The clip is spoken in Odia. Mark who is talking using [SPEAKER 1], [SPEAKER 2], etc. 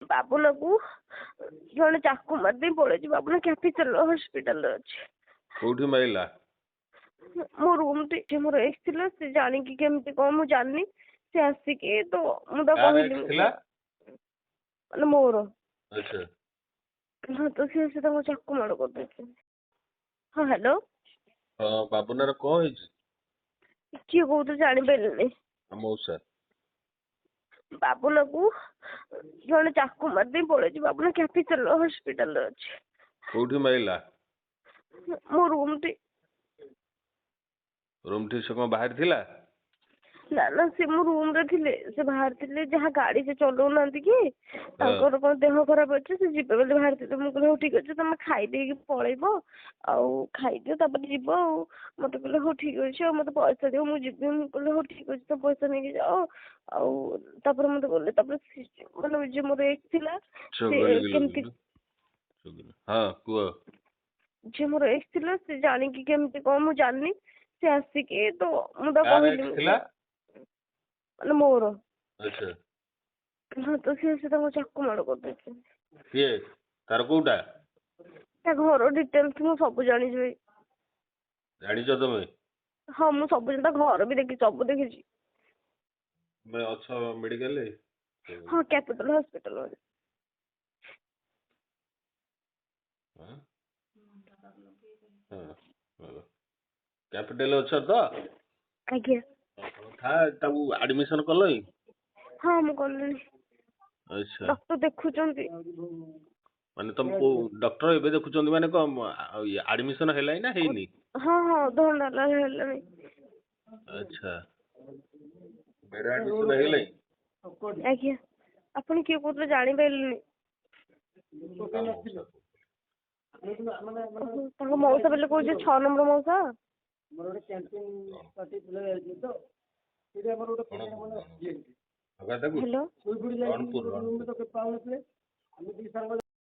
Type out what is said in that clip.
[SPEAKER 1] ବାବୁଲା କୁ ଜଣେ ଚାକୁ ମାରିଦେଇ ପଳେଇଛି। ବାବୁଲା କ୍ୟାପିଟାଲ ହସ୍ପିଟାଲରେ ଅଛି।
[SPEAKER 2] କୋଉଠି ମାରିଲା?
[SPEAKER 1] ମୋ ରୁମ୍ ଟି ମୋର ଏକ୍ସ ଥିଲା, ସେ ଜାଣିକି କେମିତି କଣ ମୁଁ ଜାଣିନି, ସେ ଆସିକି ତ ମୁଁ ତାକୁ କହିଲି ମାନେ ମୋର।
[SPEAKER 2] ଆଚ୍ଛା।
[SPEAKER 1] ହଁ ତ ସେ ତାଙ୍କୁ ଚାକୁ ମାଡ଼ କରିଦେଇଛନ୍ତି। ହଁ ହ୍ୟାଲୋ।
[SPEAKER 2] ହଁ ବାବୁନାର କଣ ହେଇଛି?
[SPEAKER 1] କିଏ କହୁଛୁ ଜାଣିପାରିଲିନି।
[SPEAKER 2] ମଉସା।
[SPEAKER 1] ବାବୁଲା କୁ ଜଣେ ଚାକୁ ମାରିଦେଇ ପଳେଇଛି। ବାବୁଲା କ୍ୟାପିଟାଲ ହସ୍ପିଟାଲରେ ଅଛି।
[SPEAKER 2] କୋଉଠି ମାରିଲା?
[SPEAKER 1] ମୋ ରୁମ୍ ଟି।
[SPEAKER 2] ରୁମ୍ ଠି ସେ କଣ ବାହାରି ଥିଲା?
[SPEAKER 1] ନା ନା, ସେ ମୋ ରୁମ୍ ରେ ଥିଲେ। ସେ ବାହାରିଥିଲେ, ଯାହା ଗାଡ଼ି ସେ ଚଲଉନାହାନ୍ତି କି, ତାଙ୍କର କଣ ଦେହ ଖରାପ ଅଛି, ସେ ଯିବେ ବୋଲି ବାହାରିଥିଲେ। ମୁଁ କହିଲି ହଉ ଠିକ୍ ଅଛି, ତମେ ଖାଇଦେଇକି ପଳେଇବ, ଆଉ ଖାଇଦିଅ ତାପରେ ଯିବ ଆଉ। ମତେ କହିଲେ ହଉ ଠିକ୍ ଅଛି, ଆଉ ମତେ ପଇସା ଦିଅ ମୁଁ ଯିବି। ମୁଁ କହିଲି ହଉ ଠିକ୍ ଅଛି, ତ ପଇସା ନେଇକି ଯାଅ। ଆଉ ତାପରେ ମତେ କହିଲେ, ତାପରେ ମାନେ ଯେ ମୋର ଏକ୍ସ ଥିଲା ସେ କେମିତି
[SPEAKER 2] ହଁ କୁହ।
[SPEAKER 1] ଯେ ମୋର ଏକ୍ସ ଥିଲା, ସେ ଜାଣିକି କେମିତି କଣ ମୁଁ ଜାଣିନି, ସେ ଆସିକି ତ ମୁଁ ତାକୁ କହିଲି ମାନେ ମୋର।
[SPEAKER 2] ଆଚ୍ଛା।
[SPEAKER 1] ହଁ ତ ସେ ତାଙ୍କୁ ଚାକୁ ମାଡ଼ କରିଦେଇଛନ୍ତି।
[SPEAKER 2] କିଏ? ତାର କୋଉଟା?
[SPEAKER 1] ତା ଘର ଡିଟେଲ୍ସ ମୁଁ ସବୁ ଜାଣିଛି ଭାଇ।
[SPEAKER 2] ଜାଣିଛ ତମେ?
[SPEAKER 1] ହଁ ମୁଁ ସବୁ ତା ଘର ବି ଦେଖିଛି, ସବୁ ଦେଖିଛି।
[SPEAKER 2] ତମେ ଅଛ ମେଡିକାଲରେ?
[SPEAKER 1] ହଁ କ୍ୟାପିଟାଲ ହସ୍ପିଟାଲ।
[SPEAKER 2] କ୍ୟାପିଟାଲ ଅଛ ତ?
[SPEAKER 1] ଆଜ୍ଞା।
[SPEAKER 2] ତାକୁ ଆଡମିସନ କଲଇଁ?
[SPEAKER 1] ହଁ ମୁଁ କଲିଣି।
[SPEAKER 2] ଆଚ୍ଛା।
[SPEAKER 1] ଡକ୍ଟର ଦେଖୁଛନ୍ତି।
[SPEAKER 2] ମାନେ ତମକୁ ଡକ୍ଟର ଏବେ ଦେଖୁଛନ୍ତି ମାନେ କଣ ଆଡମିସନ ହେଲାଣି ନା ହେଇନି?
[SPEAKER 1] ହଁ ହଁ ଅଧଘଣ୍ଟା ହେଲା ହେଲାଣି।
[SPEAKER 2] ଆଚ୍ଛା। ବେଡ୍ ଆଡମିସନ ହେଇଗଲାଣି?
[SPEAKER 1] ଆଜ୍ଞା। ଆପଣ କିଏ କହୁଥିଲେ ଜାଣିପାରିଲିନି। ତାଙ୍କ ମଉସା ବୋଲେ କହୁଛି 6 ନମ୍ବର ମଉସା। ହ୍ୟାଲୋ।